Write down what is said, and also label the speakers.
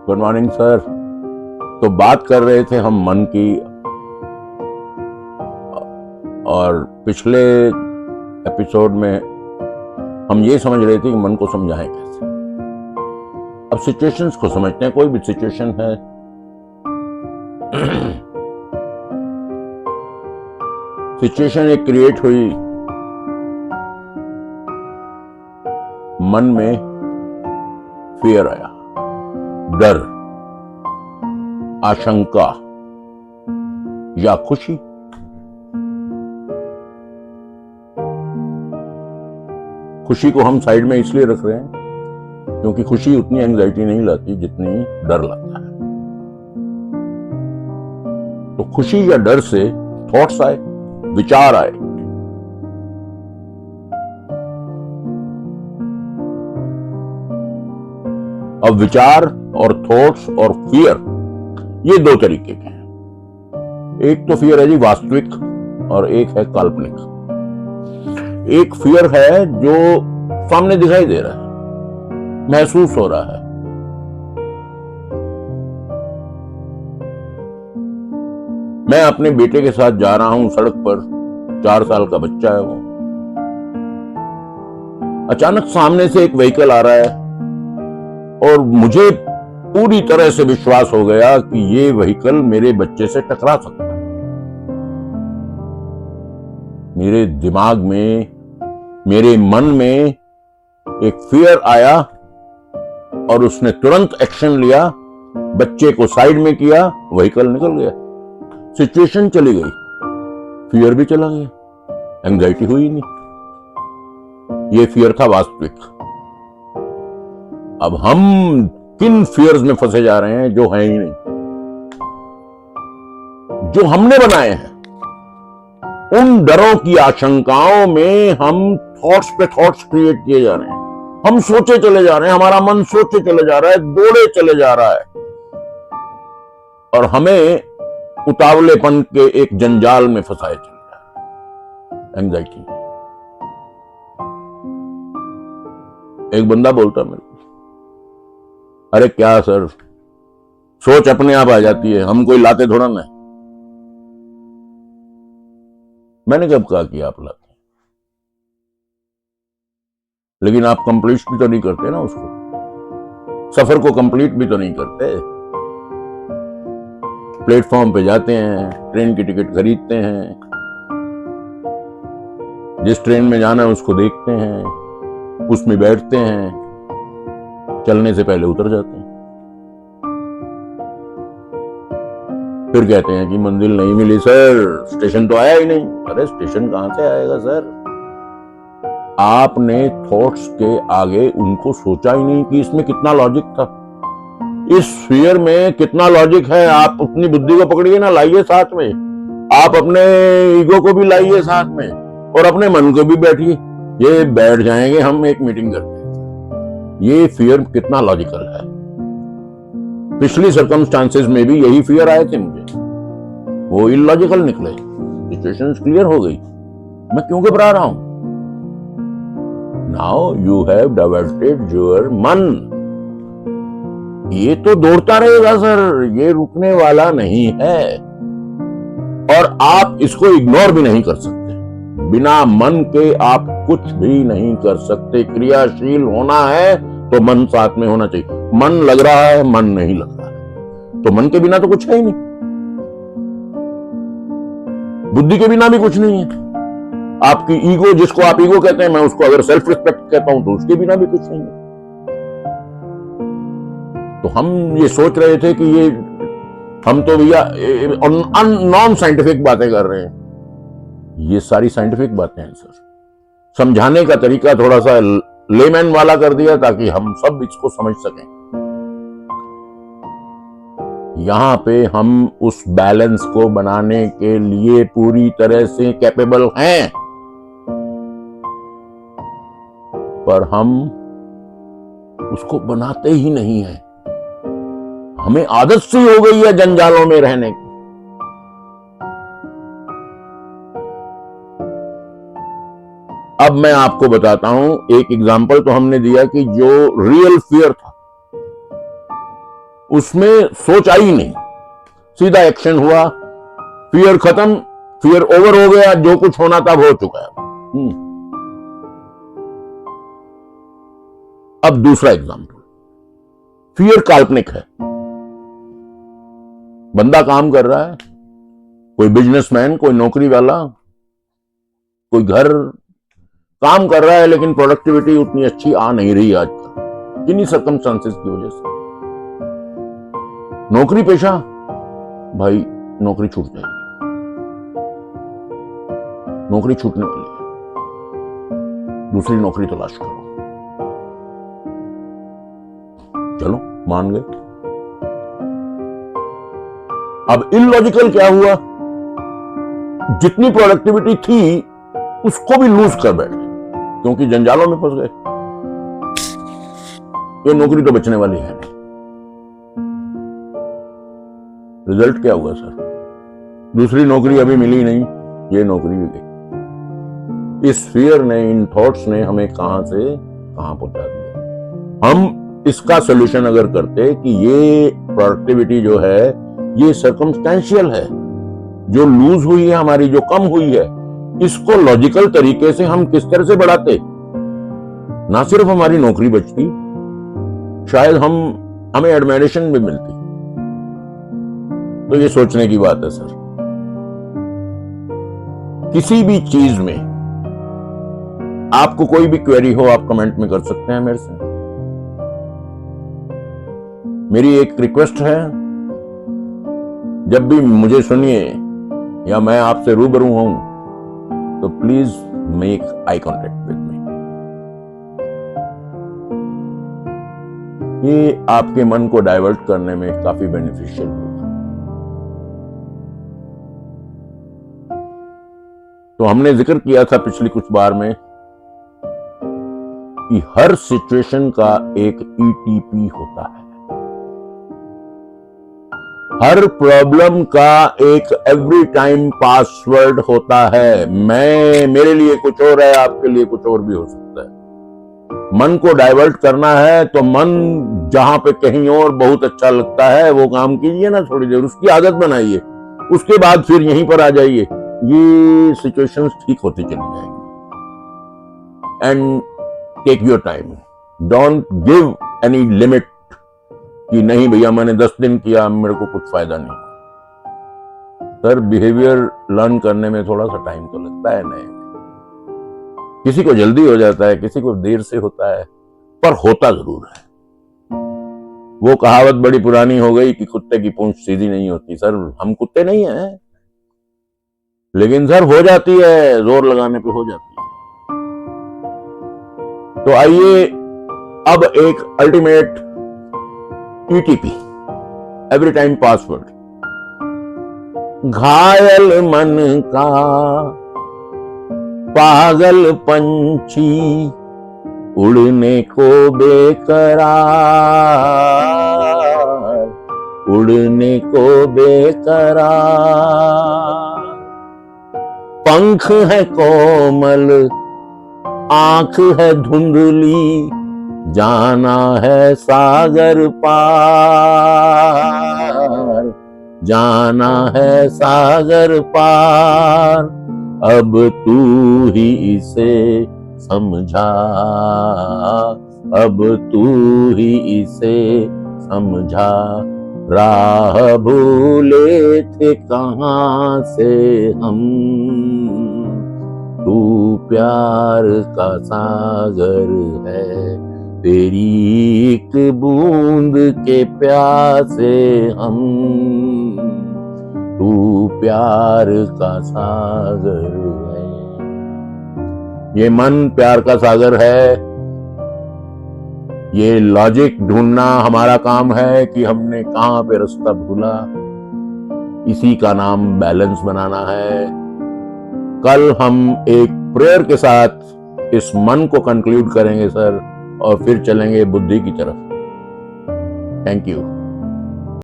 Speaker 1: Good morning sir. तो बात कर रहे थे हम मन की, और पिछले एपिसोड में हम ये समझ रहे थे कि मन को समझाएं कैसे। अब सिचुएशंस को समझते हैं। कोई भी सिचुएशन है, सिचुएशन एक क्रिएट हुई, मन में फियर आया, डर, आशंका या खुशी। खुशी को हम साइड में इसलिए रख रहे हैं क्योंकि खुशी उतनी एंजाइटी नहीं लाती जितनी डर लाता है। तो खुशी या डर से थॉट्स आए, विचार आए। अब विचार और थॉट्स और फियर, ये दो तरीके के हैं। एक तो फियर है जी वास्तविक, और एक है काल्पनिक। एक फियर है जो सामने दिखाई दे रहा है, महसूस हो रहा है। मैं अपने बेटे के साथ जा रहा हूं सड़क पर, 4 साल का बच्चा है वो। अचानक सामने से एक व्हीकल आ रहा है और मुझे पूरी तरह से विश्वास हो गया कि ये व्हीकल मेरे बच्चे से टकरा सकता है। मेरे दिमाग में, मेरे मन में एक फियर आया और उसने तुरंत एक्शन लिया, बच्चे को साइड में किया, व्हीकल निकल गया, सिचुएशन चली गई, फियर भी चला गया, एंजाइटी हुई नहीं। ये फियर था वास्तविक। अब हम किन फियर्स में फंसे जा रहे हैं जो है ही नहीं, जो हमने बनाए हैं। उन डरों की आशंकाओं में हम थॉट्स पे थॉट्स क्रिएट किए जा रहे हैं। हम सोचे चले जा रहे हैं, हमारा मन सोचे चले जा रहा है, दौड़े चले जा रहा है, और हमें उतावलेपन के एक जंजाल में फंसाए चले जा रहा है, एंजाइटी। एक बंदा बोलता मेरे को, अरे क्या सर, सोच अपने आप आ जाती है, हम कोई लाते थोड़ा ना। मैंने कब कहा कि आप लाते, लेकिन आप कंप्लीट भी तो नहीं करते ना उसको, सफर को कंप्लीट भी तो नहीं करते। प्लेटफॉर्म पे जाते हैं, ट्रेन की टिकट खरीदते हैं, जिस ट्रेन में जाना है उसको देखते हैं, उसमें बैठते हैं, चलने से पहले उतर जाते हैं, फिर कहते हैं कि मंजिल नहीं मिली सर, स्टेशन तो आया ही नहीं। अरे स्टेशन कहां से आएगा सर? आपने थॉट्स के आगे उनको सोचा ही नहीं कि इसमें कितना लॉजिक था, इस फियर में कितना लॉजिक है। आप अपनी बुद्धि को पकड़िए ना, लाइए साथ में, आप अपने ईगो को भी लाइए साथ में, और अपने मन को भी बैठिए। ये बैठ जाएंगे, हम एक मीटिंग करते हैं, ये फियर कितना लॉजिकल है। पिछली सर्कमस्टांसेस में भी यही फियर आए थे मुझे, वो इलॉजिकल निकले, सिचुएशंस क्लियर हो गई, मैं क्यों घबरा रहा हूं? Now you have diverted your मन। ये तो दौड़ता रहेगा सर, ये रुकने वाला नहीं है, और आप इसको इग्नोर भी नहीं कर सकते। बिना मन के आप कुछ भी नहीं कर सकते। क्रियाशील होना है तो मन साथ में होना चाहिए। मन लग रहा है, मन नहीं लग रहा है, तो मन के बिना तो कुछ है ही नहीं, बुद्धि के बिना भी कुछ नहीं है। आपकी ईगो, जिसको आप ईगो कहते हैं, मैं उसको अगर सेल्फ रिस्पेक्ट कहता हूं, तो उसके बिना भी कुछ नहीं है। तो हम ये सोच रहे थे कि ये हम तो भैया नॉन साइंटिफिक बातें कर रहे हैं। ये सारी साइंटिफिक बातें हैं सर। समझाने का तरीका थोड़ा सा लेमैन वाला कर दिया ताकि हम सब इसको समझ सकें। यहां पे हम उस बैलेंस को बनाने के लिए पूरी तरह से कैपेबल हैं, पर हम उसको बनाते ही नहीं हैं। हमें आदत सी हो गई है जंजालों में रहने की। अब मैं आपको बताता हूं, एक एग्जांपल तो हमने दिया कि जो रियल फियर था, उसमें सोच आई नहीं, सीधा एक्शन हुआ, फियर खत्म, फियर ओवर हो गया, जो कुछ होना था वो हो चुका है। अब दूसरा एग्जाम्पल, फियर काल्पनिक है। बंदा काम कर रहा है, कोई बिजनेसमैन, कोई नौकरी वाला, कोई घर काम कर रहा है, लेकिन प्रोडक्टिविटी उतनी अच्छी आ नहीं रही आजकल, किन्हीं सर्कमस्टांसेस की वजह से। नौकरी पेशा, भाई नौकरी छूट जाएगी, नौकरी छूटने वाली है, दूसरी नौकरी तलाश करो। चलो मान गए। अब इलॉजिकल क्या हुआ, जितनी प्रोडक्टिविटी थी उसको भी लूज कर बैठे, क्योंकि जंजालों में फंस गए। ये नौकरी तो बचने वाली है नहीं। रिजल्ट क्या हुआ सर, दूसरी नौकरी अभी मिली नहीं, ये नौकरी भी गई। इस फियर ने, इन थॉट्स ने हमें कहां से कहां पहुंचा दिया। हम इसका सोल्यूशन अगर करते कि ये प्रोडक्टिविटी जो है ये सर्कमस्टेंशियल है, जो लूज हुई है हमारी, जो कम हुई है, इसको लॉजिकल तरीके से हम किस तरह से बढ़ाते, ना सिर्फ हमारी नौकरी बचती, शायद हमें एडमिशन भी मिलती। तो ये सोचने की बात है सर। किसी भी चीज में आपको कोई भी क्वेरी हो, आप कमेंट में कर सकते हैं मेरे से। मेरी एक रिक्वेस्ट है, जब भी मुझे सुनिए या मैं आपसे रूबरू हूं, तो please make eye contact with me. ये आपके मन को डाइवर्ट करने में काफी बेनिफिशियल होगा। तो हमने जिक्र किया था पिछली कुछ बार में कि हर सिचुएशन का एक ईटीपी होता है, हर प्रॉब्लम का एक एवरी टाइम पासवर्ड होता है। मेरे लिए कुछ और है, आपके लिए कुछ और भी हो सकता है। मन को डाइवर्ट करना है तो मन जहां पे कहीं और बहुत अच्छा लगता है वो काम कीजिए ना थोड़ी देर, उसकी आदत बनाइए, उसके बाद फिर यहीं पर आ जाइए, ये सिचुएशंस ठीक होती चली जाएंगी। And take your time, don't give any limit कि नहीं भैया मैंने 10 दिन किया, मेरे को कुछ फायदा नहीं। सर बिहेवियर लर्न करने में थोड़ा सा टाइम तो लगता है, नहीं किसी को जल्दी हो जाता है, किसी को देर से होता है, पर होता जरूर है। वो कहावत बड़ी पुरानी हो गई कि कुत्ते की पूंछ सीधी नहीं होती। सर हम कुत्ते नहीं हैं, लेकिन सर हो जाती है, जोर लगाने पे हो जाती है। तो आइए अब एक ultimate ETP, every time password. घायल मन का पागल पंछी, उड़ने को बेकरार, उड़ने को बेकरार। पंख है कोमल, आंख है धुंधली, जाना है सागर पार, जाना है सागर पार। अब तू ही इसे समझा, अब तू ही इसे समझा। राह भूले थे कहां से हम, तू प्यार का सागर है, तेरी एक बूंद के प्यासे हम, तू प्यार का सागर है। ये मन प्यार का सागर है। ये लॉजिक ढूंढना हमारा काम है कि हमने कहां पे रास्ता भूला, इसी का नाम बैलेंस बनाना है। कल हम एक प्रेयर के साथ इस मन को कंक्लूड करेंगे सर, और फिर चलेंगे बुद्धि की तरफ। Thank you.